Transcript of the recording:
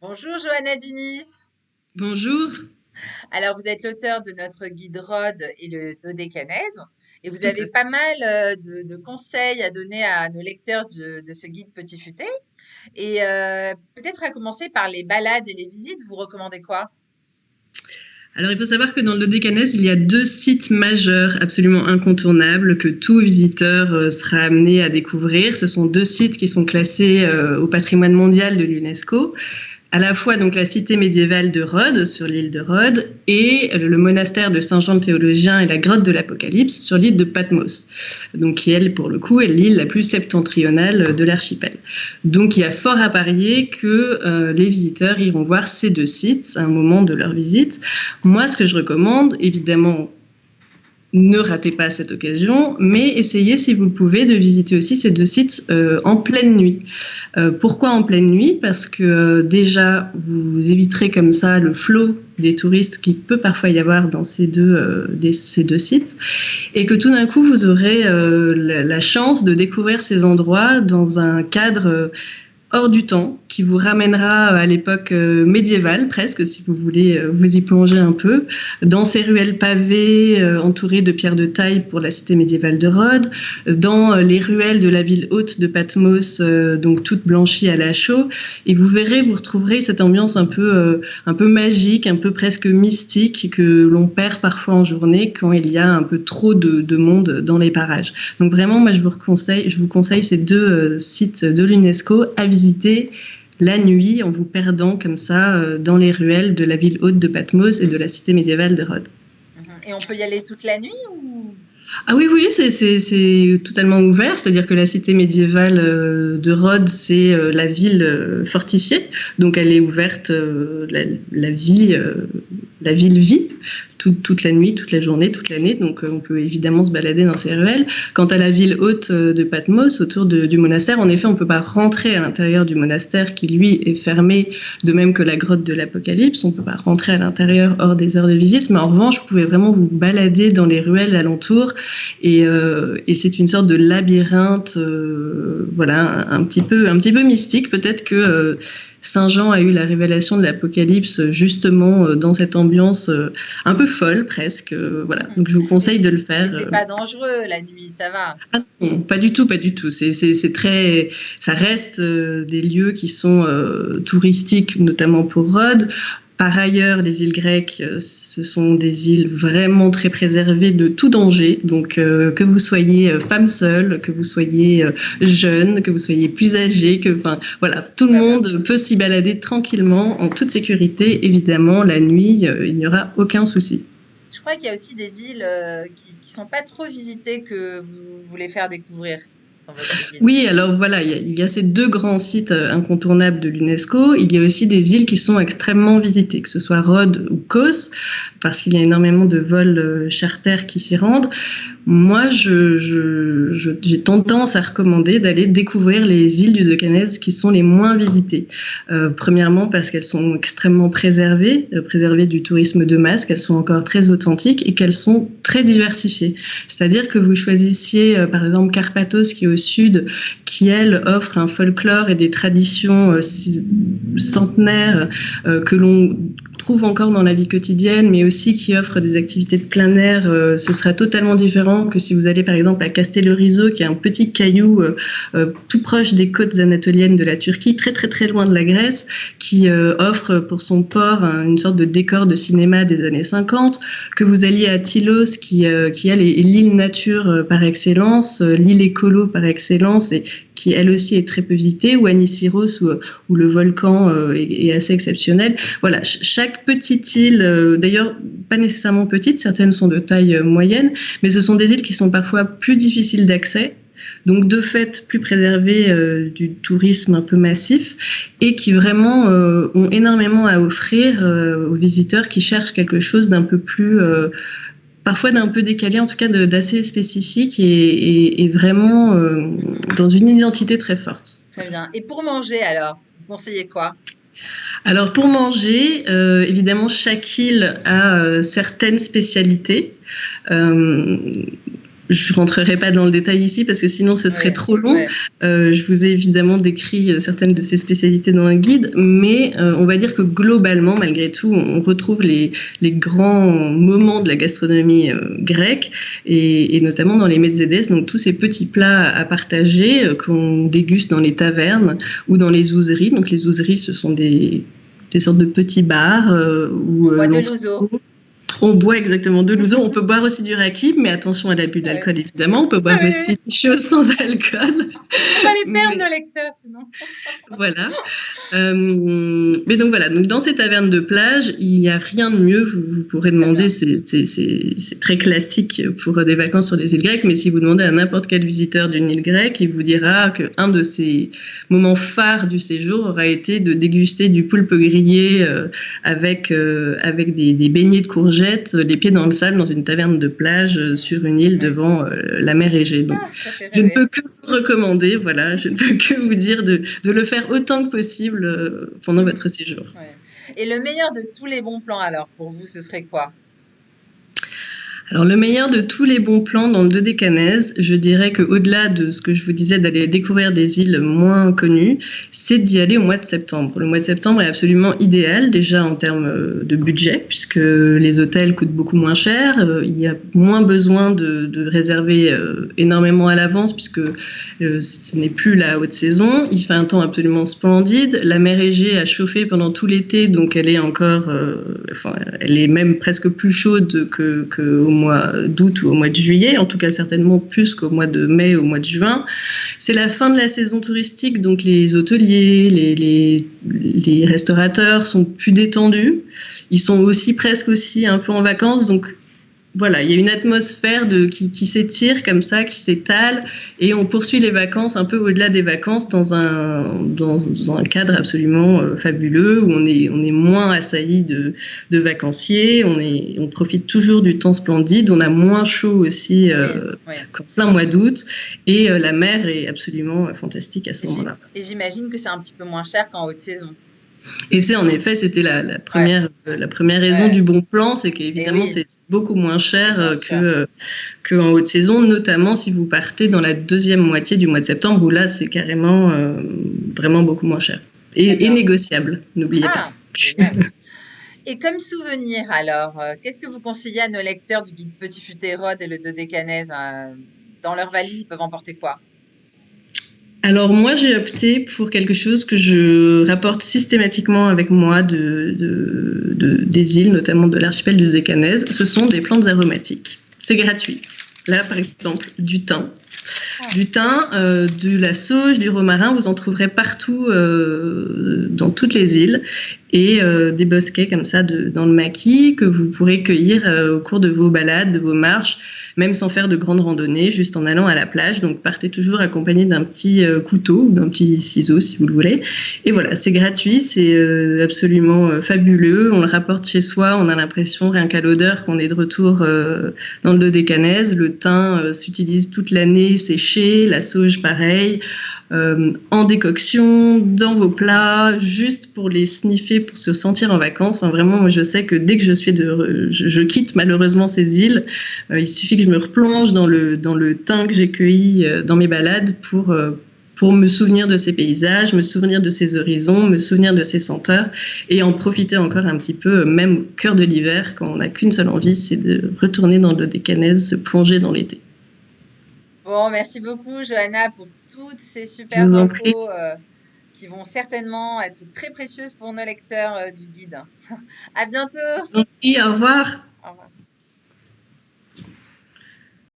Bonjour Johanna Dunis. Bonjour, Alors vous êtes l'auteur de notre guide Rhodes et le dodécanèse et vous tout avez à fait. pas mal de conseils à donner à nos lecteurs de ce guide Petit Futé. Et peut-être à commencer par les balades et les visites, vous recommandez quoi? Alors il faut savoir que dans le Dodécanèse, il y a deux sites majeurs absolument incontournables que tout visiteur sera amené à découvrir. Ce sont deux sites qui sont classés au patrimoine mondial de l'UNESCO. À la fois donc la cité médiévale de Rhodes sur l'île de Rhodes et le monastère de Saint Jean le Théologien et la grotte de l'Apocalypse sur l'île de Patmos, donc qui elle pour le coup est l'île la plus septentrionale de l'archipel. Donc il y a fort à parier que les visiteurs iront voir ces deux sites à un moment de leur visite. Moi ce que je recommande, évidemment ne ratez pas cette occasion, mais essayez, si vous le pouvez, de visiter aussi ces deux sites en pleine nuit. Pourquoi en pleine nuit? Parce que déjà, vous éviterez comme ça le flot des touristes qui peut parfois y avoir dans ces deux sites, et que tout d'un coup, vous aurez la chance de découvrir ces endroits dans un cadre hors du temps, qui vous ramènera à l'époque médiévale presque, si vous voulez vous y plonger un peu, dans ces ruelles pavées entourées de pierres de taille pour la cité médiévale de Rhodes, dans les ruelles de la ville haute de Patmos, donc toute blanchie à la chaux, et vous verrez, vous retrouverez cette ambiance un peu magique, un peu presque mystique que l'on perd parfois en journée quand il y a un peu trop de monde dans les parages. Donc vraiment, moi je vous conseille ces deux sites de l'UNESCO à visiter la nuit en vous perdant comme ça dans les ruelles de la ville haute de Patmos et de la cité médiévale de Rhodes. Mhm. Et on peut y aller toute la nuit ou... Ah oui, oui, c'est totalement ouvert, c'est-à-dire que la cité médiévale de Rhodes, c'est la ville fortifiée, donc elle est ouverte, la ville vit toute la nuit, toute la journée, toute l'année, donc on peut évidemment se balader dans ces ruelles. Quant à la ville haute de Patmos, autour du monastère, en effet, on ne peut pas rentrer à l'intérieur du monastère qui, lui, est fermé, de même que la grotte de l'Apocalypse, on ne peut pas rentrer à l'intérieur hors des heures de visite, mais en revanche, vous pouvez vraiment vous balader dans les ruelles alentours, et c'est une sorte de labyrinthe, voilà, un petit peu mystique. Peut-être que Saint Jean a eu la révélation de l'Apocalypse justement dans cette ambiance un peu folle presque. Voilà, Mhm. donc je vous conseille de le Mais faire. c'est pas dangereux la nuit, ça va. Ah non, pas du tout, pas du tout. C'est très, ça reste des lieux qui sont touristiques, notamment pour Rhodes. Par ailleurs, les îles grecques, ce sont des îles vraiment très préservées de tout danger. Donc, que vous soyez femme seule, que vous soyez jeune, que vous soyez plus âgé, enfin, voilà, tout le Ouais, bah, monde peut s'y balader tranquillement, en toute sécurité. Évidemment, la nuit, il n'y aura aucun souci. je crois qu'il y a aussi des îles qui sont pas trop visitées que vous voulez faire découvrir dans votre guide. Oui, alors voilà, il y a ces deux grands sites incontournables de l'UNESCO. Il y a aussi des îles qui sont extrêmement visitées, que ce soit Rhodes ou Kos, parce qu'il y a énormément de vols charters qui s'y rendent. Moi, j'ai tendance à recommander d'aller découvrir les îles du Dodecanèse qui sont les moins visitées. Premièrement, parce qu'elles sont extrêmement préservées, préservées du tourisme de masse, qu'elles sont encore très authentiques et qu'elles sont très diversifiées. C'est-à-dire que vous choisissiez, par exemple, Carpathos, qui est au sud, qui, elle, offre un folklore et des traditions centenaires que l'on trouve encore dans la vie quotidienne, mais aussi qui offre des activités de plein air. Ce sera totalement différent que si vous allez par exemple à Castellorizo, qui est un petit caillou tout proche des côtes anatoliennes de la Turquie, très très très loin de la Grèce, qui offre pour son port une sorte de décor de cinéma des années 50, que vous alliez à Tylos, qui elle est l'île nature par excellence, l'île écolo par excellence, et qui elle aussi est très peu visitée, ou à Nisyros, où le volcan est assez exceptionnel. Voilà, chaque petite île, d'ailleurs pas nécessairement petite, certaines sont de taille moyenne, mais ce sont des îles qui sont parfois plus difficiles d'accès, donc de fait plus préservées du tourisme un peu massif, et qui vraiment ont énormément à offrir aux visiteurs qui cherchent quelque chose d'un peu plus parfois d'un peu décalé, en tout cas d'assez spécifique, et vraiment dans une identité très forte. Très bien. Et pour manger alors, vous conseillez quoi? Alors pour manger, évidemment chaque île a certaines spécialités. Euh, Je rentrerai pas dans le détail ici parce que sinon ce serait Oui, trop long. oui, Je vous ai évidemment décrit certaines de ces spécialités dans le guide, mais on va dire que globalement, malgré tout, on retrouve les grands moments de la gastronomie grecque et notamment dans les mezzedes, donc tous ces petits plats à partager qu'on déguste dans les tavernes ou dans les ouzeries. Donc les ouzeries, ce sont des sortes de petits bars où on boit de l'on se l'ouzo. retrouve. On boit exactement de l'ouzo. On peut boire aussi du raki, mais attention à l'abus Oui, d'alcool, évidemment. On peut oui, boire oui, oui. aussi des choses sans alcool. Faut pas les perdre, Mais nos lecteurs, sinon. voilà. Mais donc voilà, donc dans ces tavernes de plage, il n'y a rien de mieux. Vous pourrez Très demander, bien. c'est très classique pour des vacances sur des îles grecques, mais si vous demandez à n'importe quel visiteur d'une île grecque, il vous dira qu'un de ses moments phares du séjour aura été de déguster du poulpe grillé avec des beignets de courgettes, les pieds dans le sable, dans une taverne de plage sur une île Oui. devant la mer Égée. Donc, Ah, ça fait je ne rêver. peux que vous recommander, voilà, je ne peux que vous dire de le faire autant que possible pendant votre séjour. Ouais. Et le meilleur de tous les bons plans, alors, pour vous, ce serait quoi? Alors le meilleur de tous les bons plans dans le Dodécanèse, je dirais qu'au-delà de ce que je vous disais d'aller découvrir des îles moins connues, c'est d'y aller au mois de septembre. Le mois de septembre est absolument idéal déjà en termes de budget puisque les hôtels coûtent beaucoup moins cher, il y a moins besoin de réserver énormément à l'avance puisque ce n'est plus la haute saison, il fait un temps absolument splendide, la mer Égée a chauffé pendant tout l'été donc elle est encore, elle est même presque plus chaude qu'au mois d'août ou au mois de juillet, en tout cas certainement plus qu'au mois de mai ou au mois de juin. C'est la fin de la saison touristique, donc les hôteliers, les restaurateurs sont plus détendus. Ils sont aussi presque aussi un peu en vacances, donc voilà, il y a une atmosphère qui s'étire comme ça, qui s'étale, et on poursuit les vacances un peu au-delà des vacances dans un cadre absolument fabuleux, où on est moins assailli de vacanciers, on profite toujours du temps splendide, on a moins chaud aussi Oui, oui. qu'en plein mois d'août, et la mer est absolument fantastique à ce moment-là. Et j'imagine que c'est un petit peu moins cher qu'en haute saison. Et c'est en effet, c'était Ouais, la première raison ouais. du bon plan, c'est Et qu'évidemment c'est oui, beaucoup moins cher bien sûr. qu'en haute saison, notamment si vous partez dans la deuxième moitié du mois de septembre, où là c'est carrément vraiment beaucoup moins cher. Très Et bien. négociable, n'oubliez pas. Ah, génial. Et comme souvenir, alors, qu'est-ce que vous conseillez à nos lecteurs du guide Petit Futé Rhodes et le Dodécanèse, dans leur valise, ils peuvent emporter quoi? Alors moi j'ai opté pour quelque chose que je rapporte systématiquement avec moi des îles, notamment de l'archipel du Dodécanèse. Ce sont des plantes aromatiques. C'est gratuit. Là par exemple du thym. Ah, Du thym, de la sauge, du romarin, vous en trouverez partout dans toutes les îles. Et des bosquets comme ça dans le maquis que vous pourrez cueillir au cours de vos balades, de vos marches, même sans faire de grandes randonnées, juste en allant à la plage. Donc partez toujours accompagné d'un petit couteau ou d'un petit ciseau si vous le voulez. Et voilà, c'est gratuit, c'est absolument fabuleux. On le rapporte chez soi, on a l'impression, rien qu'à l'odeur, qu'on est de retour dans le Dodécanèse. Le thym s'utilise toute l'année séché, la sauge pareil. En décoction, dans vos plats, juste pour les sniffer, pour se sentir en vacances. Enfin, vraiment, moi, je sais que dès que je quitte malheureusement ces îles, il suffit que je me replonge dans le thym que j'ai cueilli dans mes balades pour me souvenir de ces paysages, me souvenir de ces horizons, me souvenir de ces senteurs et en profiter encore un petit peu, même au cœur de l'hiver, quand on n'a qu'une seule envie, c'est de retourner dans le Dodécanèse, se plonger dans l'été. bon, merci beaucoup, Johanna, pour toutes ces Je super vous en prie. infos qui vont certainement être très précieuses pour nos lecteurs du guide. À bientôt! Je vous en prie, au revoir.